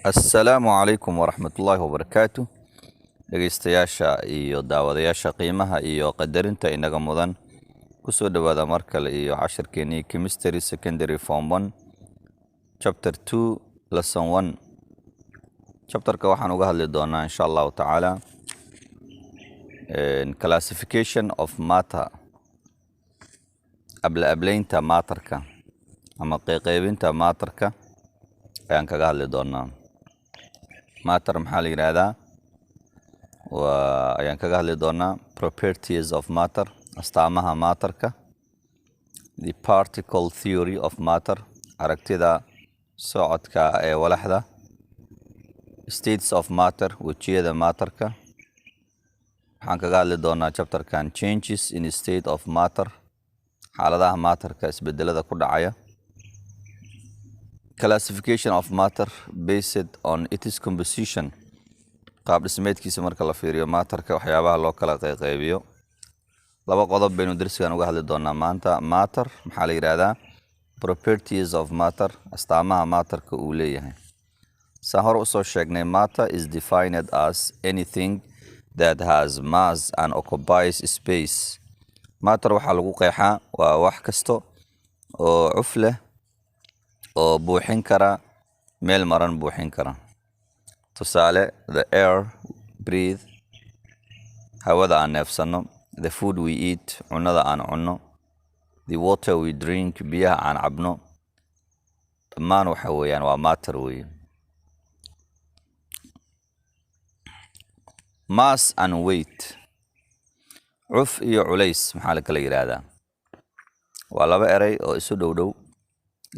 Assalaamu calaykum waraxmatullaahi wabarakaatu. Dhegeystayaasha iyo daawadayaasha qiimaha iyo qadarinta inaga mudan ku soo dhawaada mar kale iyo cashirkeenii Chemistry Secondary Form 1 Chapter 2 Lesson 1. Chapterka waxaan uga hadli doonaa insha Allahu tacaala classification of matter, ablaynta matterka ama qaybinta matterka ayaan kaga hadli doonaa. Matter maxaa la yiraahdaa? Ayaan kaga hadli doonaa properties of matter, astaamaha matterka, the particle theory of matter, aragtida socodka ee walaxda, states of matter, wajiyada matterka. Waxaan kaga hadli doonaa chapterkan changes in state of matter, xaaladaha matterka isbedelada ku dhacaya. Classification of matter based on its composition, qaab dhismeedkiisa marka la fiiriyo matterka waxyaabaha loo kala qaybiyo. Laba qodob baynu darsigan uga hadli doonaa maanta. Matter maxaa la yiraahdaa? Properties of matter, astaamaha matterka uu leeyahay. Saan hore usoo sheegnay, matter is defined as anything that has mass and occupies space. Matter waxaa lagu qeexaa waa wax kasto oo cuf leh oo buuxin kara meel maran buuxin kara. Tusaale, the air breathe, hawada aan neefsano, the food we eat, cunada aan cunno, the water we drink, biyaha aan cabno, dhammaan waxa weeyaan waa matter weeye. Mass and weight, cuf iyo culays maxaa la kala yiraahdaa? Waa laba eray oo isu dhow dhow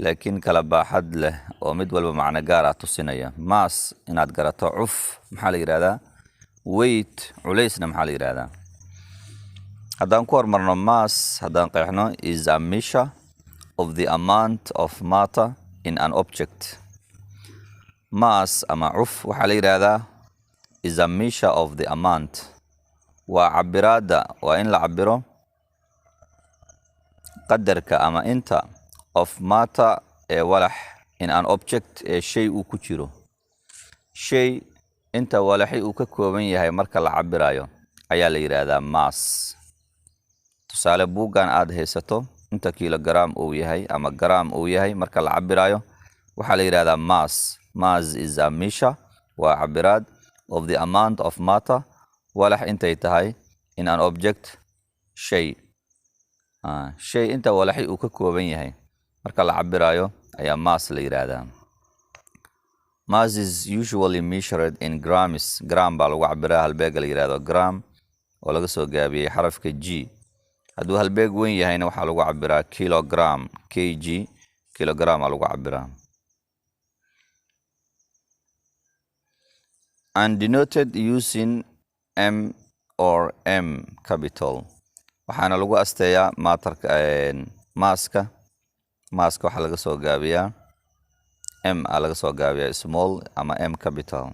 laakiin kala baaxad leh oo mid walba macno gaar ah tusinaya. Mass inaad garato, cuf maxaa la yiraahdaa? Weight, culaysna maxaa la yiraahdaa? Haddaan ku hormarno mass, haddaan qeexno, is a measure of the amount of matter in an object. Mass ama cuf waxaa la yiraahdaa is a measure of the amount, waa cabiraada, waa in la cabiro qadarka ama inta of matter ee walax in an object ee shay uu ku jiro. Shay inta walaxi uu ka kooban yahay marka la cabirayo ayaa la yiraahdaa mass. Tusaale, buuggan aad haysato inta kilogram uu yahay ama gram uu yahay marka la cabirayo waxaa la yiraahdaa mass. Mass is a measure, waa cabiraad, of the amount of matter, walax intay tahay, in an object, shay. Shay inta walaxi uu ka kooban yahay marka la cabirayo ayaa mass la yiraahdaa. Mass is usually measured in grams. Gram baa lagu cabiraa, halbeega la yiraahdo gram oo laga soo gaabiyey xarafka G. hadduu halbeeg weyn yahayna waxaa lagu cabiraa kilogram, kg, kilogram aa lagu cabiraa. And denoted using M or M capital, waxaana lagu asteeyaa matterka masska. Masska waxaa laga soo gaabiyaa M aa laga soo gaabiyaa small ama M capital.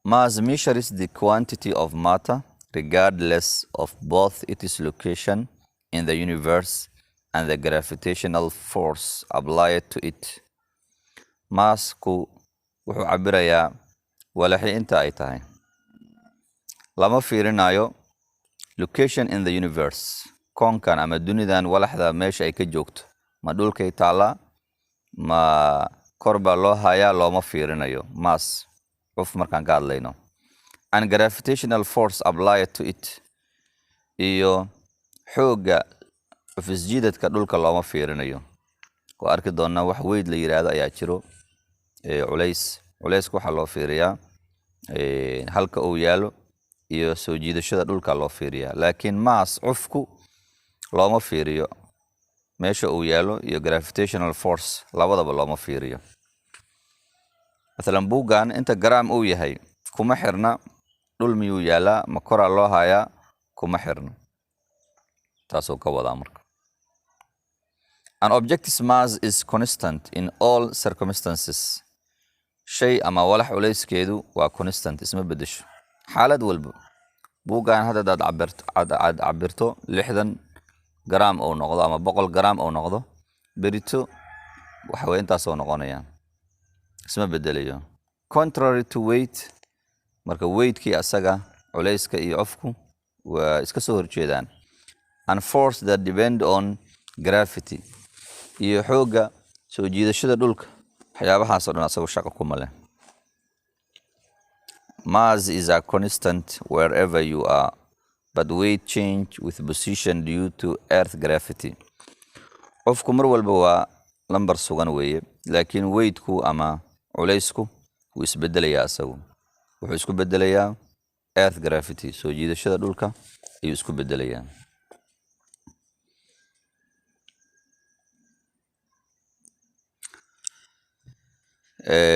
Mass measures the quantity of matter regardless of both its location in the universe and the gravitational force applied to it. Massku wuxuu cabirayaa walaxi inta ay tahay. Lama fiirinayo location in the universe, koonkan ama dunidan walaxda meesha ay ka joogto, ma dhulkay taallaa, ma kor baa loo hayaa, looma fiirinayo mass cuf markaan ka hadlayno. And gravitational force applied to it, iyo xoogga cufisjiidadka dhulka looma fiirinayo. Waa arki doonaa wax weyd la yiraahdo ayaa jiro. Culaysku waxaa loo fiiriyaa halka uu yaalo iyo soo jiidashada dhulka loo fiiriyaa. Laakiin mass cufku looma fiiriyo meesha uu yaalo iyo gravitational force labadaba looma fiiriyo. Masalan, buuggan inta gram uu yahay kuma xirna dhul miyuu yaalaa, ma koraa loo hayaa, kuma xirna. Taasoo ka wadaa marka. An object's mass is constant in all circumstances. Shay ama walax culayskeedu waa constant, isma bedesho xaalad walba. Buuggan hadda aad cabirto 60 gram oo noqdo ama 100 gram oo noqdo, berito waxa way intaas oo noqonayaan. isma bedelayo. Contrary to weight, marka weightkii asaga culayska iyo cufku waa iska soo horjeedaan. And force that depend on gravity, iyo xooga soo jiidashada dhulka, waxyaabahaas oo dhan asagu shaqo kuma leh. Mass is a constant wherever you are, but weight change with position due to earth gravity. Qofku mar walba waa lambar sugan weeye, laakiin weightku ama culaysku wuu isbedelayaa asagu. Wuxuu isku bedelayaa earth gravity, soo jiidashada dhulka ayuu isku bedelayaa.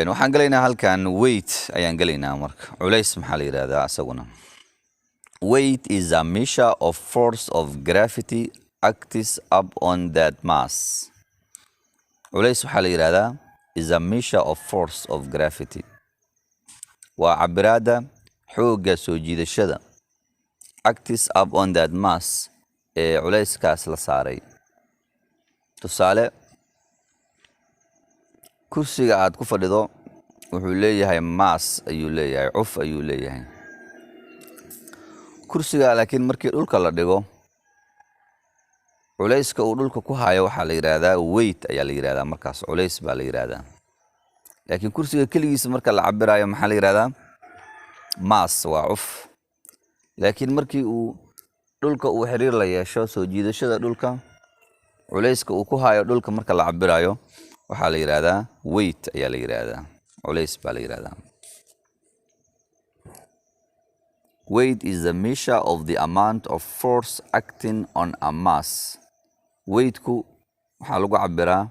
waxaan galaynaa halkan weight ayaan galaynaa marka. Culays maxaa la yiraahdaa asaguna? Weight is a measure of force of gravity acts up on that mass. Culays waxaa la yiraahdaa is a measure of force of gravity. Waa cabiraada xooga soo jiidashada acts up on that mass ee culayskaas la saaray. Tusaale, kursiga aad ku fadhido wuxuu leeyahay mass ayuu leeyahay, cuf ayuu leeyahay. Kursiga laakiin markii dhulka la dhigo, culayska uu dhulka ku hayo waxaa la yiraahdaa weight ayaa la yiraahdaa, markaas culays baa la yiraahdaa. laakiin kursiga keligiisa marka la cabirayo maxaa la yiraahdaa? Mass, waa cuf. laakiin markii uu dhulka uu xiriir la yeesho, soo jiidashada dhulka, culayska uu ku hayo dhulka marka la cabirayo waxaa la yiraahdaa weight ayaa la yiraahdaa, culays baa la yiraahdaa. Weight is the measure of the amount of force acting on a mass. Weightku waxaa lagu cabiraa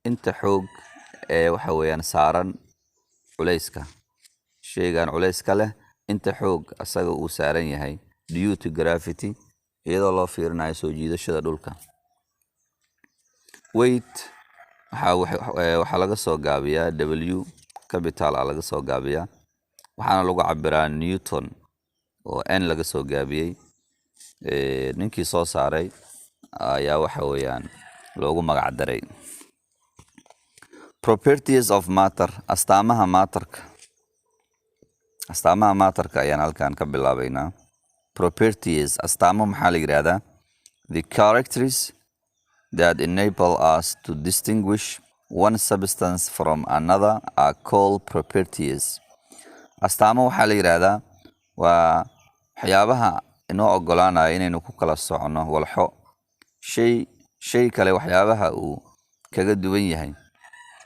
inta xoog ee waxa weeyaan saaran culayska. Shaygan culayska leh inta xoog asaga uu saaran yahay due to gravity, iyadoo loo fiirinayo soo jiidashada dhulka. Weight waxaa laga soo gaabiyaa W capital laga soo gaabiyaa, waxaana lagu cabiraa Newton oo N laga soo gaabiyey. ninkii soo saaray ayaa waxa weeyaan loogu magac daray. Properties of matter, astaamaha matterka. Astaamaha matterka ayaan halkan ka bilaabaynaa. Properties, astaamo maxaa la yiraahdaa? The characteristics that enable us to distinguish one substance from another are called properties. Astaamo waxaa la yiraahdaa waa waxyaabaha inoo ogolaanaya inaynu ku kala socono walxo shay kale waxyaabaha uu kaga duwan yahay.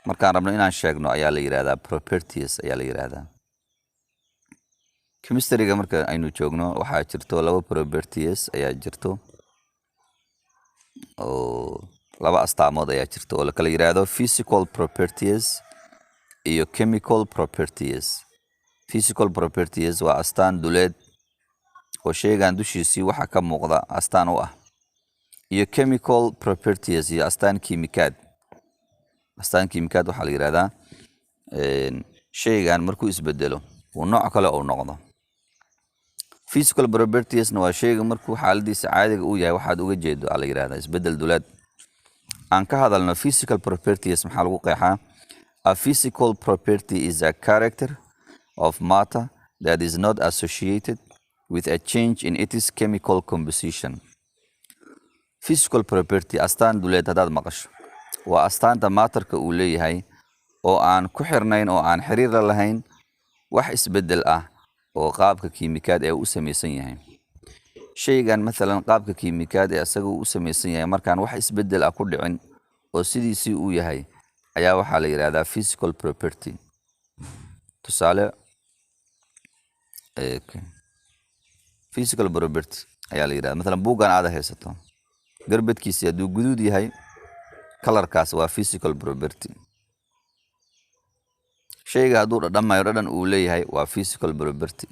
Markaan rabno inaan sheegno ayaa la yiraahdaa properties ayaa la yiraahdaa. Chemistry-ga marka aynu joogno waxaa jirto laba properties ayaa jirto, oo laba astaamood ayaa jirto oo la kala yiraahdo physical properties iyo chemical properties. Physical properties waa astaan duleed oo shaygan dushiisii waxa ka muuqda astaan u ah, iyo chemical properties iyo astaan kiimikaad. Astaan kiimikaad waxaa la yiraahdaa shaygan markuu isbedelo uu nooc kale uu noqdo. Physical properties waa shayga markuu xaaladiisa caadiga uu yahay waxaad uga jeedo la yiraahdaa isbedel duleed. aan ka hadalno physical properties maxaa lagu qeexaa? A physical property is a character of matter that is not associated with a change in its chemical composition. Physical property, astaan duleed haddaad maqasho, waa astaanta matterka uu leeyahay oo aan ku xirnayn oo aan xiriir la lahayn wax isbedel ah oo qaabka kiimikaad ee u samaysan yahay. Shaygan mathalan qaabka kiimikaad ee asaga u samaysan yahay markaan wax isbedel ah ku dhicin oo sidiisii uu yahay ayaa waxaa la yiraahdaa physical property. Tusaale, physical property ayaa la yiraahdaa mathalan buugan aad haysato, garbadkiisa hadduu guduud yahay, kalarkaas waa physical property. Shayga hadduu dhadhamayo dhadhan uu leeyahay waa physical property.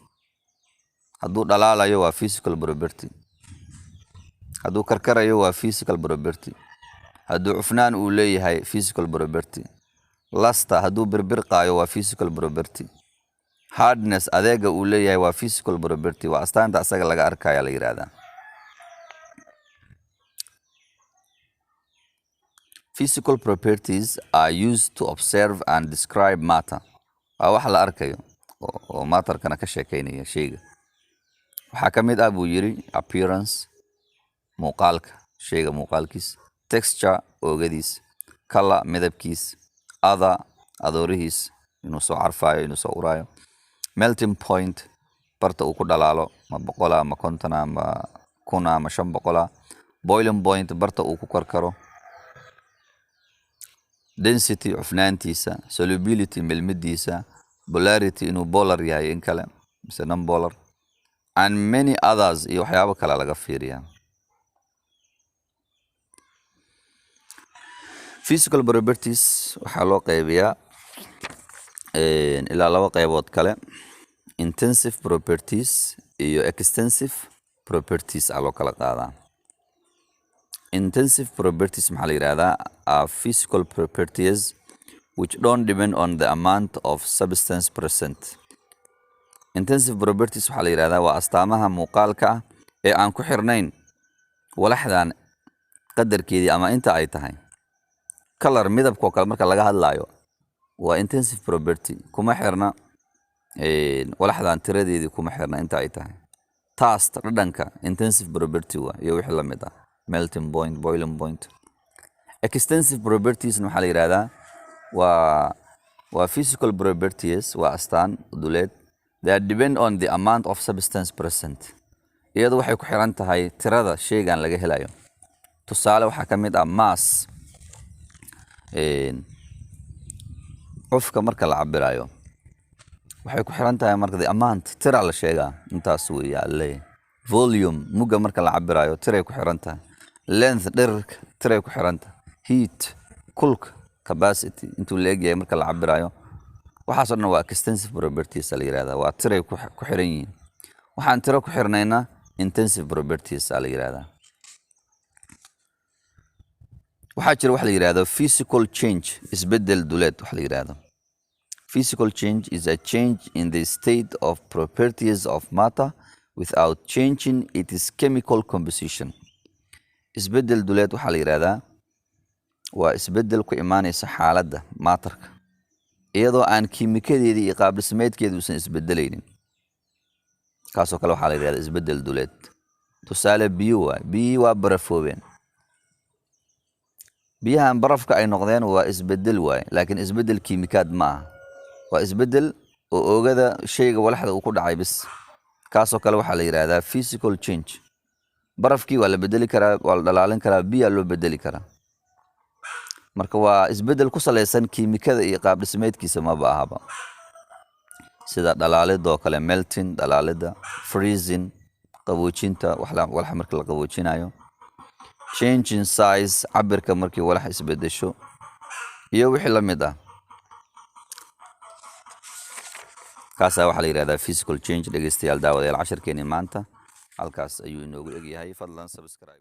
Hadduu dhalaalayo waa physical property. Hadduu karkarayo waa physical property. Hadduu cufnaan uu leeyahay physical property. Lasta hadduu birbirqaayo waa physical property. Hardness adeega uu leeyahay waa physical property. Waa astaanta asaga laga arkaya la yiraahdaa. Physical properties are used to observe and describe matter. waa wax la arkayo oo matterkana ka sheekeynaya shayga. waxaa ka mid ah buu yiri appearance, muuqaalka shayga muuqaalkiis, texture oogadiis, color midabkiis, other adoorihiis inuu soo carfaayo inuu soo uraayo, melting point barta uu ku dhalaalo ma 100 ama 50 ama 1000 ama 500, boiling point barta uu ku karkaro, density cufnaantiisa, solubility milmidiisa, polarity inuu polar yahay in kale mise non polar, and many others iyo waxyaabo kale laga fiiriyaa. Physical properties waxaa loo qaybiyaa ilaa 2 qaybood kale, intensive properties iyo extensive properties aa loo kala qaadaa. Intensive properties maxaa la yidhahdaa are physical properties which don't depend on the amount of substance present. Intensive properties waxaa la yidhahdaa waa astaamaha muuqaalka ah ee aan ku xirnayn walaxdan qadarkeedii ama inta ay tahay. Color midabkoo kale marka laga hadlaayo waa intensive property, kuma xirna walaxdan tiradeedii kuma xirna inta ay tahay. Taste dhadhanka intensive property waa iyo wixii la mid ah, melting point, boiling point. Extensive properties waxaa la yidhahdaa waa physical properties, waa astaan duleed that depend on the amount of substance present. iyadu waxay ku xiran tahay tirada shaygan laga helayo. tusaale waxaa ka mid ah mass, cufka marka la cabirayo waxay ku xiran tahay marka the amount tira la sheegaa intaas weeye. Volume mugga marka la cabirayo tiray ku xiran tahay. Length dhererka tiray ku xiran tahay. Heat kulka capacity intuu leegyahay marka la cabirayo. waxaas oo dhan waa extensive properties la yiraahdaa, waa tiray ku xiran yihiin. waxaan tiro ku xirnayna intensive properties la yiraahdaa. waxaa jira wax la yiraahdo physical change, isbedel duleed wax la yiraahdo. Physical change is a change in the state of properties of matter without changing its chemical composition. isbedel duleed waxaa la yiraahdaa waa isbedel ku imaanaysa xaaladda matterka iyadoo aan kiimikadeedii iyo qaab dhismeedkeedu uusan isbedelaynin. kaasoo kale waxaa la yiraahdaa isbedel duleed. tusaale biyo waa barafoobeen. biyahan barafka ay noqdeen waa isbedel waay, laakiin isbedel kiimikaad ma aha. waa isbedel oo oogada shayga walaxda uu ku dhacay bis. kaasoo kale waxaa la yiraahdaa physical change. barafkii waa la bedeli karaa, waa la dhalaalin karaa, biyaa loo bedeli karaa. marka waa isbedel ku salaysan kiimikada iyo qaab dhismeedkiisa maba ahaba. sida dhalaalidoo kale melting, dhalaalida, freezing, qaboojinta walaxa marka la qaboojinayo, change in size, cabirka markii walax isbedesho, iyo wixii la mid ah. kaasaa waxaa la yidhahdaa physical change. dhegeystayaal daawadayaal casharkeeni maanta halkaas ayuu inoogu egyahay. fadlan subscribe.